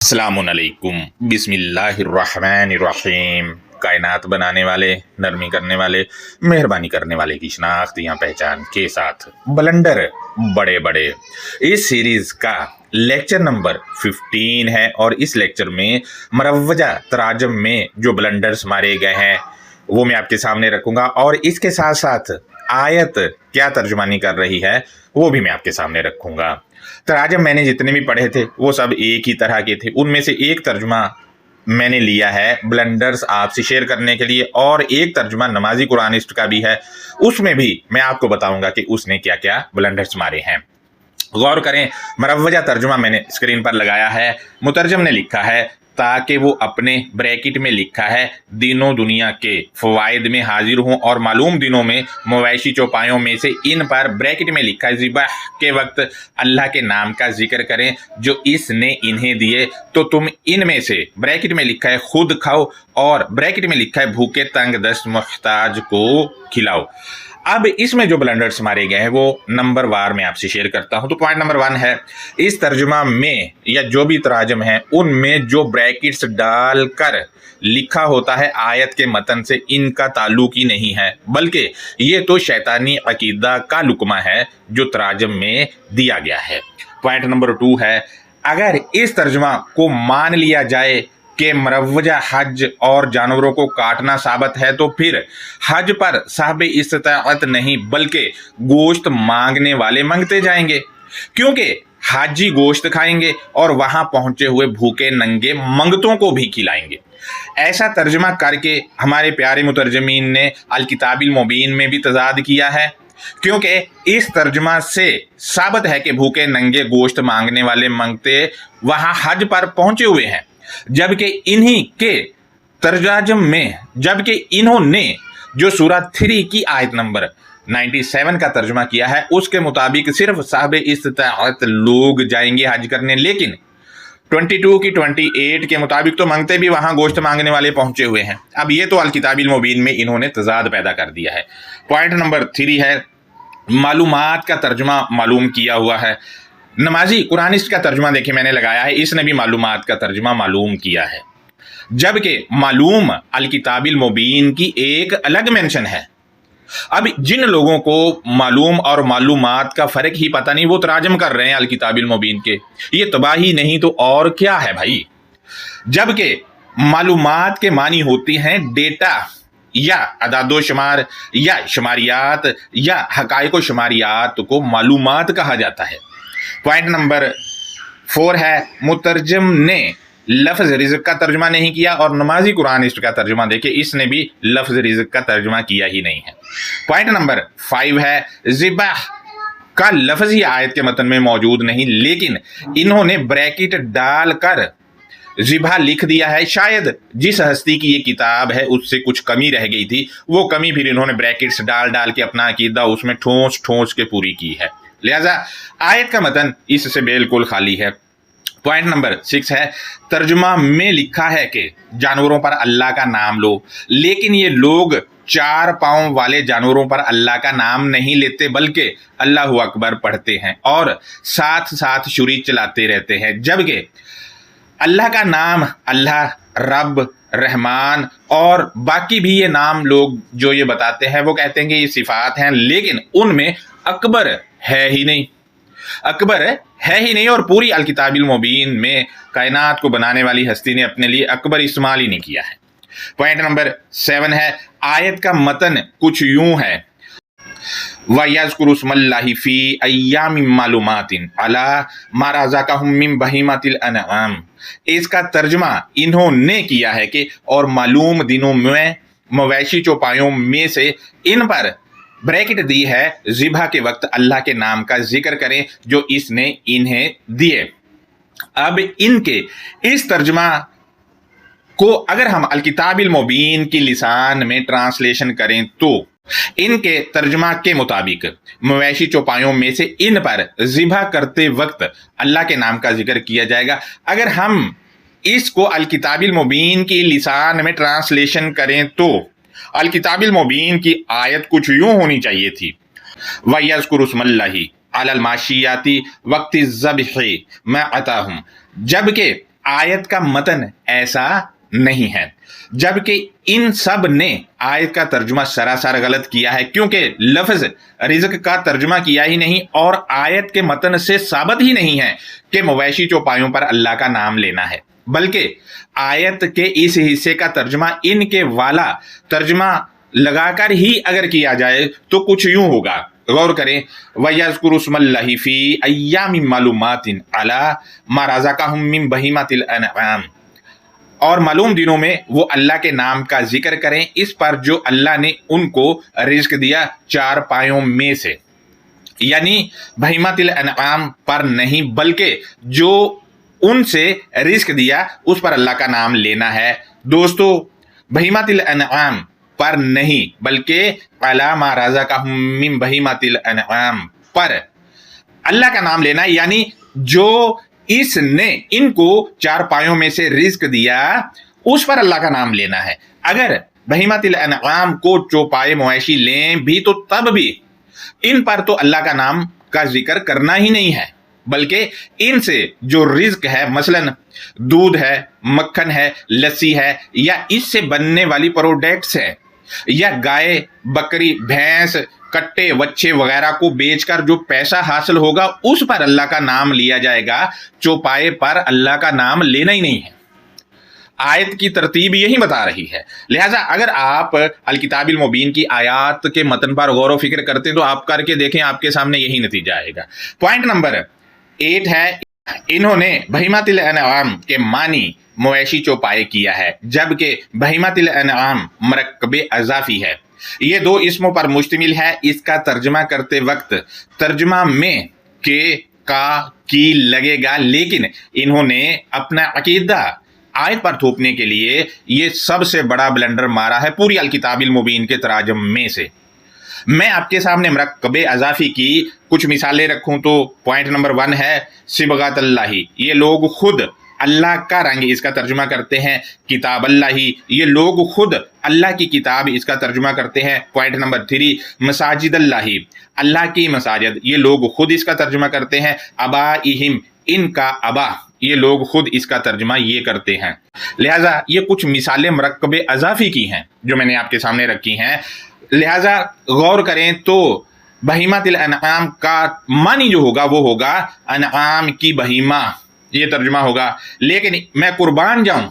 अस्सलामुअलैकुम बिस्मिल्लाहिर्रहमानिर्रहीम। कायनात बनाने वाले, नरमी करने वाले, मेहरबानी करने वाले की शनाख्त या पहचान के साथ बलंडर बड़े बड़े इस सीरीज का लेक्चर नंबर 15 है और इस लेक्चर में मरवजा तराजम में जो ब्लंडर्स मारे गए हैं वो मैं आपके सामने रखूंगा और इसके साथ साथ आयत क्या तर्जुमानी कर रही है वो भी मैं आपके सामने रखूंगा। तराजम मैंने जितने भी पढ़े थे वो सब एक ही तरह के थे, उनमें से एक तर्जुमा मैंने लिया है ब्लंडर्स आपसे शेयर करने के लिए और एक तर्जुमा नमाजी कुरानिस्ट का भी है, उसमें भी मैं आपको बताऊंगा कि उसने क्या क्या ब्लंडर्स मारे हैं। गौर करें, मरवजा तर्जुमा मैंने स्क्रीन पर लगाया है। मुतरजम ने लिखा है ताकि वो अपने ब्रैकेट में लिखा है दिनों दुनिया के फ़वाइद में हाजिर हों और मालूम दिनों में मवैशी चौपायों में से इन पर ब्रैकेट में लिखा है ज़िबाह के वक्त अल्लाह के नाम का जिक्र करें जो इसने इन्हें दिए, तो तुम इनमें से ब्रैकेट में लिखा है खुद खाओ और ब्रैकेट में लिखा है भूखे तंग दस्त मुहताज को खिलाओ। अब इसमें जो ब्लंडर्स मारे गए हैं वो नंबर वार में आपसे शेयर करता हूं। तो पॉइंट नंबर 1 है, इस तर्जुमा में या जो भी तराजम है उनमें जो ब्रैकेट्स डालकर लिखा होता है आयत के मतन से इनका ताल्लुक ही नहीं है, बल्कि ये तो शैतानी अकीदा का लुकमा है जो तराजम में दिया गया है। पॉइंट नंबर 2 है, अगर इस तर्जुमा को मान लिया जाए कि मरवजा हज और जानवरों को काटना साबित है तो फिर हज पर साहब इस्ताअत नहीं बल्कि गोश्त मांगने वाले मांगते जाएंगे, क्योंकि हाजी गोश्त खाएंगे और वहां पहुंचे हुए भूखे नंगे मंगतों को भी खिलाएंगे। ऐसा तर्जमा करके हमारे प्यारे मुतरजमीन ने अल किताबिल मुबीन में भी तजाद किया है, क्योंकि इस तर्जमा से साबित है कि भूखे नंगे गोश्त मांगने वाले मंगते वहां हज पर पहुंचे हुए हैं, जबकि इन्हीं के तर्जाजम में इन्होंने जो सूरा 3 की आयत नंबर 97 का तर्जमा किया है उसके मुताबिक सिर्फ साहब इस्ताअत लोग जाएंगे हज करने, लेकिन 22 की 28 के मुताबिक तो मांगते भी वहां गोश्त मांगने वाले पहुंचे हुए हैं। अब ये तो अल किताबिल मुबीन में इन्होंने तजाद पैदा कर दिया है। पॉइंट नंबर 3 है, मालूमात का तर्जमा मालूम किया हुआ है। नमाजी कुरानिस्ट का तर्जुमा देखिए मैंने लगाया है, इसने भी मालूमात का तर्जुमा मालूम किया है, जबकि मालूम अल किताबिल मुबीन की एक अलग मेंशन है। अब जिन लोगों को मालूम और मालूमात का फर्क ही पता नहीं वो तराजम कर रहे हैं अल किताबिल मुबीन के, ये तबाही नहीं तो और क्या है भाई। जबकि मालूमात के मानी होती हैं डेटा या अदादो शुमार या शुमारियात या हकाइको शुमारियात को मालूमात कहा जाता है। पॉइंट नंबर 4 है, मुतरजम ने लफ्ज रिज़्क का तर्जुमा नहीं किया और नमाजी कुरानिस्ट का तर्जुमा देखिए इसने भी लफ्ज रिज़्क का तर्जुमा किया ही नहीं है। पॉइंट नंबर 5 है, ज़िबाह का लफ्ज ही आयत के मतन में मौजूद नहीं, लेकिन इन्होंने ब्रैकेट डालकर ज़िबाह लिख दिया है। शायद जिस हस्ती की ये किताब है उससे कुछ कमी रह गई थी, वो कमी फिर इन्होंने ब्रैकेट्स डाल डाल के अपना अकीदा उसमें ठोंस ठोंस के पूरी की है, लिहाजा आयत का मतन इससे बिल्कुल खाली है। पॉइंट नंबर 6 है, तर्जुमा में लिखा है कि जानवरों पर अल्लाह का नाम लो, लेकिन ये लोग 4 पांव वाले जानवरों पर अल्लाह का नाम नहीं लेते बल्कि अल्लाह अकबर पढ़ते हैं और साथ साथ छुरी चलाते रहते हैं, जबकि अल्लाह का नाम अल्लाह, रब, रहमान और बाकी भी ये नाम लोग जो ये बताते हैं वो कहते हैं कि ये सिफात हैं, लेकिन उनमें अकबर है ही नहीं, अकबर है ही नहीं और पूरी अल किताबिल मुबीन में कायनात को बनाने वाली हस्ती ने अपने लिए अकबर इस्तेमाल ही नहीं किया है। पॉइंट नंबर 7 है, आयत का मतन कुछ यूं है, वयज़्कुरुस्मल्लाहि फी अय्यामिन मालूमातिन अला मा रज़क़हुम मिन बहीमातिल अनआम। इसका तर्जुमा इन्होंने किया है कि और मालूम दिनों में मवैशी चौपायों में से इन पर ब्रैकेट दी है ज़िबाह के वक्त अल्लाह के नाम का जिक्र करें जो इसने इन्हें दिए। अब इनके इस तर्जुमा को अगर हम अल किताबिल मुबीन की लिसान में ट्रांसलेशन करें तो इनके तर्जुमा के मुताबिक मवैशी चौपायों में से इन पर ज़िबाह करते वक्त अल्लाह के नाम का जिक्र किया जाएगा। अगर हम इसको अल किताबिल मुबीन की लिसान में ट्रांसलेशन करें तो अल किताबिल मुबीन की आयत कुछ यूं होनी चाहिए थी, वयज़्कुरुस्मल्लाहि अलल माशियाती वक्ति ज़ब्हि मैं अताहुम, जबकि आयत का मतन ऐसा नहीं है, जबकि इन सब ने आयत का तर्जुमा सरासर गलत किया है, क्योंकि लफ्ज रिज़्क का तर्जुमा किया ही नहीं और आयत के मतन से साबित ही नहीं है कि मवेशी चौपायों पर अल्लाह का नाम लेना है, बल्कि आयत के इस हिस्से का तर्जुमा इनके वाला तर्जुमा लगाकर ही अगर किया जाए तो कुछ यूं होगा। गौर करें, वयज़्कुरुस्मल्लाहि फी अय्यामिन मालूमातिन अला मा रज़क़हुम मिन बहीमातिल अनआम, और मालूम दिनों में वो अल्लाह के नाम का जिक्र करें इस पर जो अल्लाह ने उनको रिज़्क दिया चार पायों में से, यानी बहीमातिल अनआम पर नहीं बल्कि जो उनसे रिज़्क दिया उस पर अल्लाह का नाम लेना है। दोस्तों, बहीमातिल अनआम पर नहीं बल्कि अला मा रज़क़हुम मिन बहीमातिल अनआम पर अल्लाह का नाम लेना, यानी जो इसने इनको चार पायों में से रिज़्क दिया उस पर अल्लाह का नाम लेना है। अगर बहीमातिल अनआम को चौपाए मवेशी लें भी तो तब भी इन पर तो अल्लाह का नाम का जिक्र करना ही नहीं है, बल्कि इनसे जो रिज़्क है, मसलन दूध है, मक्खन है, लस्सी है, या इससे बनने वाली प्रोडक्ट्स है, या गाय, बकरी, भैंस, कट्टे, बच्चे वगैरह को बेचकर जो पैसा हासिल होगा उस पर अल्लाह का नाम लिया जाएगा, चौपाए पर अल्लाह का नाम लेना ही नहीं है। आयत की तरतीब यही बता रही है। लिहाजा अगर आप अल किताबिल मुबीन की आयत के मतन पर गौर व फिक्र करते हैं तो आप करके देखें, आपके सामने यही नतीजा आएगा। पॉइंट नंबर 8 है, इन्होंने बहीमातिल अनआम के मानी मवेशी चौपाए किया है, जबकि बहीमातिल अनआम मरकबे अज़ाफ़ी है। ये दो इसमों पर मुश्तमिल है। इसका तर्जमा करते वक्त तर्जमा में के, का, की लगेगा, लेकिन इन्होंने अपना अकीदा आयत पर थोपने के लिए ये सबसे बड़ा ब्लंडर मारा है पूरी अल किताबिल मुबीन के तराजम में से। मैं आपके सामने मरकबे अज़ाफ़ी की कुछ मिसालें रखूं तो पॉइंट नंबर 1 है सिबगातल्लाही, ये लोग खुद अल्लाह का रंग इसका तर्जुमा करते हैं। किताब अल्लाही, ये लोग खुद अल्लाह की किताब इसका तर्जुमा करते हैं। पॉइंट नंबर 3 मसाजिद अल्लाही, अल्लाह की मसाजिद, ये लोग खुद इसका तर्जुमा करते हैं। अबा इहिम, इनका अबा, ये लोग खुद इसका तर्जुमा ये करते हैं। लिहाजा ये कुछ मिसालें मरकबे अज़ाफ़ी की हैं जो मैंने आपके सामने रखी हैं। लिहाजा गौर करें तो बहीमातिल अनआम का मानी जो होगा वो होगा अनआम की बहीमा, ये तर्जुमा होगा। लेकिन मैं कुर्बान जाऊं,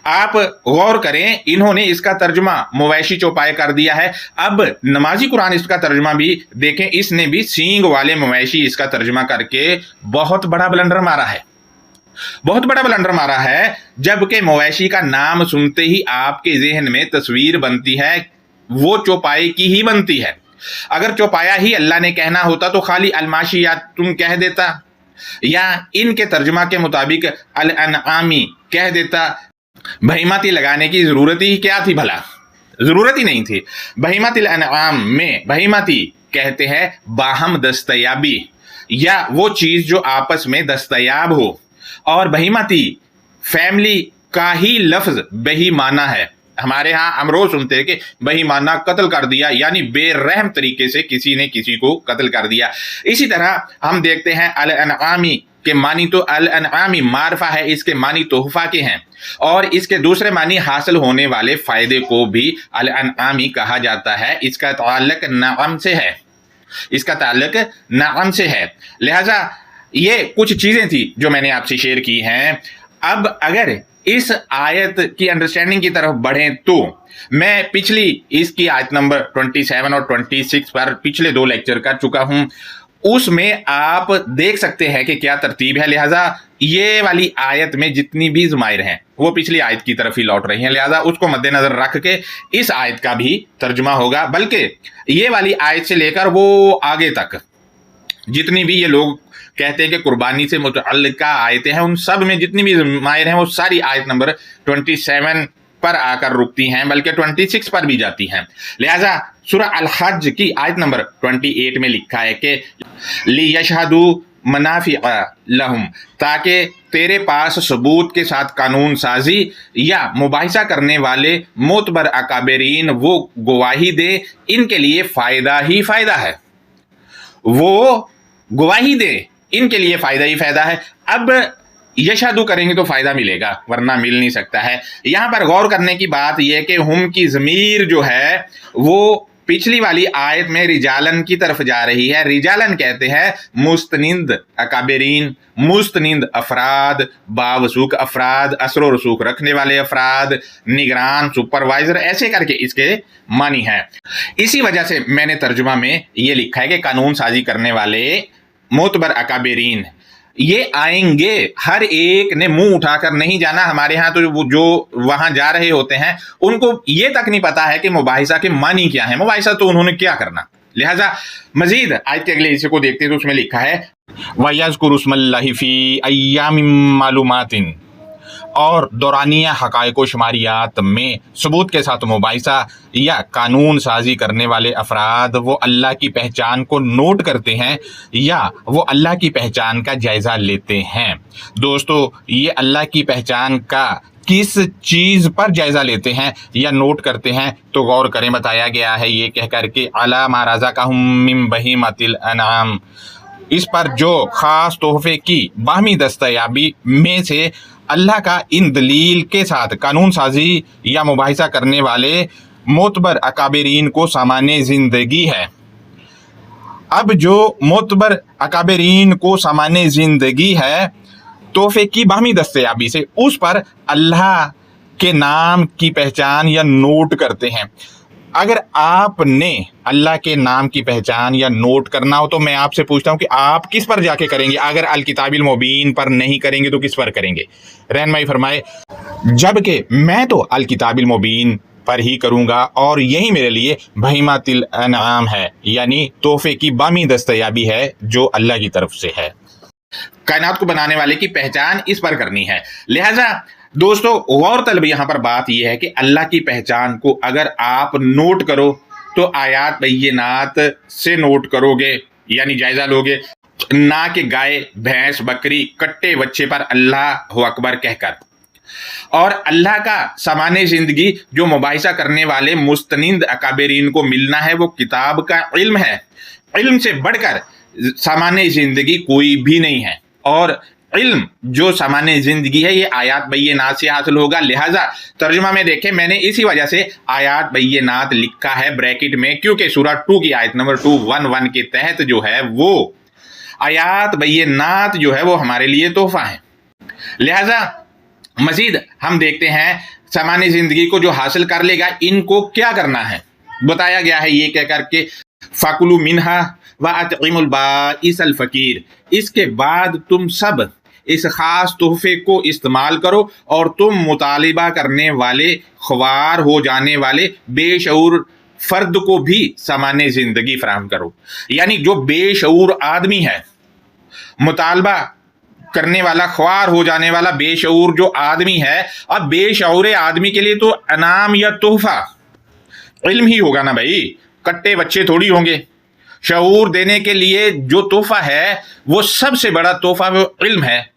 आप गौर करें, इन्होंने इसका तर्जुमा मवेशी चौपाए कर दिया है। अब नमाजी कुरान इसका तर्जुमा भी देखें, इसने भी सींग वाले मवेशी इसका तर्जुमा करके बहुत बड़ा ब्लंडर मारा है, बहुत बड़ा ब्लंडर मारा है। जबकि मवेशी का नाम सुनते ही आपके जहन में तस्वीर बनती है वो चौपाए की ही बनती है। अगर चौपाया ही अल्लाह ने कहना होता तो खाली अलमाशी या तुम कह देता, या इनके तर्जुमा के मुताबिक अल अनआमी कह देता। बहीमाती लगाने की जरूरत ही क्या थी भला? जरूरत ही नहीं थी। बहीमातिल अनआम में बहीमाती कहते हैं बाहम दस्तयाबी, या वो चीज जो आपस में दस्तयाब हो, और बहीमाती फैमिली का ही लफ्ज बहीमाना है। हमारे यहाँ हम रोज सुनते हैं कि बहीमाना कत्ल कर दिया, यानी बेरहम तरीके से किसी ने किसी को कत्ल कर दिया। इसी तरह हम देखते हैं अल अनआमी के मानी तो अल अनआमी मारफा है, इसके मानी तोहफा के हैं, और इसके दूसरे मानी हासिल होने वाले फायदे को भी अल अनआमी कहा जाता है। इसका ताल्लुक नाम से है, इसका ताल्लुक नाम से है। लिहाजा ये कुछ चीजें थी जो मैंने आपसे शेयर की हैं। अब अगर इस आयत की अंडरस्टैंडिंग की तरफ बढ़ें तो मैं पिछली इसकी आयत नंबर 27 और 26 पर पिछले 2 लेक्चर कर चुका हूं, उसमें आप देख सकते हैं कि क्या तरतीब है। लिहाजा ये वाली आयत में जितनी भी ज़माइर हैं वो पिछली आयत की तरफ ही लौट रही हैं, लिहाजा उसको मद्देनजर रख के इस आयत का भी तर्जुमा होगा। बल्कि ये वाली आयत से लेकर वो आगे तक जितनी भी ये लोग कहते हैं कि कुर्बानी से मुतअल्लिका आयतें हैं, उन सब में जितनी भी ज़माइर हैं वो सारी आयत नंबर 27 पर आकर रुकती हैं, बल्कि 26 पर भी जाती हैं। लिहाजा सूरह अल हज की आयत नंबर 28 में लिखा है कि लियशहदू मनाफिअ लहुम, ताकि तेरे पास सबूत के साथ कानून साजी या मुबाहिसा करने वाले मोतबर अकाबरीन वो गवाही दे, इनके लिए फ़ायदा ही फ़ायदा है। वो गवाही दे, इनके लिए फ़ायदा ही फ़ायदा है। अब यशहदु करेंगे तो फायदा मिलेगा, वरना मिल नहीं सकता है। यहां पर गौर करने की बात यह कि हम की ज़मीर जो है वो पिछली वाली आयत में रिजालन की तरफ जा रही है। रिजालन कहते हैं मुस्तनिंद अकाबरीन, मुस्तनिंद अफराद, बावसूख अफराद, असर रसूख रखने वाले अफराद, निगरान, सुपरवाइजर, ऐसे करके इसके मानी है। इसी वजह से मैंने तर्जुमा में ये लिखा है कि कानून साजी करने वाले मोतबर अकाबरीन ये आएंगे, हर एक ने मुंह उठाकर नहीं जाना। हमारे यहाँ तो वो जो वहां जा रहे होते हैं उनको ये तक नहीं पता है कि मुबाहिसा के मानी क्या है, मुबाहिसा तो उन्होंने क्या करना। लिहाजा मजीद आयत के अगले हिस्से को देखते हैं तो उसमें लिखा है वयज़्कुरुस्मल्लाहि फी अय्यामिन मालूमातिन, और दौरानिया हक़ाइक़ व शुमारियात में सबूत के साथ मुबाहिसा या कानून साजी करने वाले अफराद वो अल्लाह की पहचान को नोट करते हैं या वो अल्लाह की पहचान का जायज़ा लेते हैं। दोस्तों, ये अल्लाह की पहचान का किस चीज़ पर जायज़ा लेते हैं या नोट करते हैं तो गौर करें। बताया गया है ये कह करके अला मा रज़क़हुम मिन बहीमतिल अनआम, इस पर जो ख़ास तोहफे की बाहमी दस्तयाबी में से अल्लाह का इन दलील के साथ कानून साजी या मुबाहिसा करने वाले मोतबर अकाबरीन को सामान्य ज़िंदगी है। अब जो मोतबर अकाबरीन को सामान्य ज़िंदगी है तोहफे की बाहमी दस्तयाबी से, उस पर अल्लाह के नाम की पहचान या नोट करते हैं। अगर आपने अल्लाह के नाम की पहचान या नोट करना हो तो मैं आपसे पूछता हूं कि आप किस पर जाके करेंगे? अगर अल किताबिल मुबीन पर नहीं करेंगे तो किस पर करेंगे? रहनुमाई फरमाए, जबकि मैं तो अल किताबिल मुबीन पर ही करूंगा और यही मेरे लिए बहीमातिल अनआम है, यानी तोहफे की बामी दस्तयाबी है जो अल्लाह की तरफ से है। कायनात को बनाने वाले की पहचान इस पर करनी है। लिहाजा दोस्तों, गौर तलब यहाँ पर बात यह है कि अल्लाह की पहचान को अगर आप नोट करो तो आयात बय्यिनात से नोट करोगे, यानी जायजा लोगे, ना कि गाय, भैंस, बकरी, कट्टे बच्चे पर अल्लाह अकबर कहकर। और अल्लाह का सामान्य जिंदगी जो मुबाहिसा करने वाले मुस्तनिंद अकाबरीन को मिलना है वो किताब का इल्म है। इल्म से बढ़कर सामान्य जिंदगी कोई भी नहीं है, और इल्म जो सामान्य जिंदगी है ये आयात बय्यिनात से हासिल होगा। लिहाजा तर्जुमा में देखें, मैंने इसी वजह से आयात बय्यिनात लिखा है ब्रैकेट में, क्योंकि सूरह 2 की आयत नंबर 211 के तहत जो है वो आयात बय्यिनात जो है वो हमारे लिए तोहफा है। लिहाजा मजीद हम देखते हैं सामान्य जिंदगी को जो हासिल कर लेगा इनको क्या करना है। बताया गया है ये कह करके फ़कुलू मिन्हा व अतइमुल बाइसल फ़कीर, इसके बाद तुम सब इस खास तोहफे को इस्तेमाल करो और तुम मुतालिबा करने वाले, ख्वार हो जाने वाले बेशऊर फर्द को भी सामान्य जिंदगी फराहम करो। यानी जो बेशऊर आदमी है, मुतालबा करने वाला, ख्वार हो जाने वाला बेशऊर जो आदमी है, अब बेशऊर आदमी के लिए तो अनाम या तोहफा इल्म ही होगा ना भाई, कट्टे बच्चे थोड़ी होंगे। शऊर देने के लिए जो तोहफा है वो सबसे बड़ा तोहफा वो इल्म है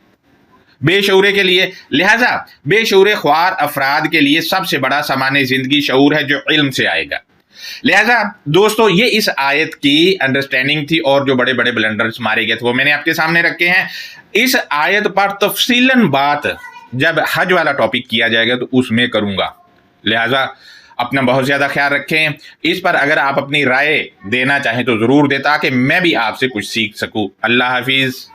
बेशऊरे के लिए। लिहाजा बेशऊरे ख्वार अफराद के लिए सबसे बड़ा सामान्य जिंदगी शऊर है जो इल्म से आएगा। लिहाजा दोस्तों, ये इस आयत की अंडरस्टैंडिंग थी और जो बड़े बड़े ब्लंडर्स मारे गए थे वो मैंने आपके सामने रखे हैं। इस आयत पर तफसीलन बात जब हज वाला टॉपिक किया जाएगा तो उसमें करूंगा। लिहाजा अपना बहुत ज़्यादा ख्याल रखें। इस पर अगर आप अपनी राय देना चाहें तो ज़रूर दें ताकि मैं भी आपसे कुछ सीख सकूं। अल्लाह हाफिज़।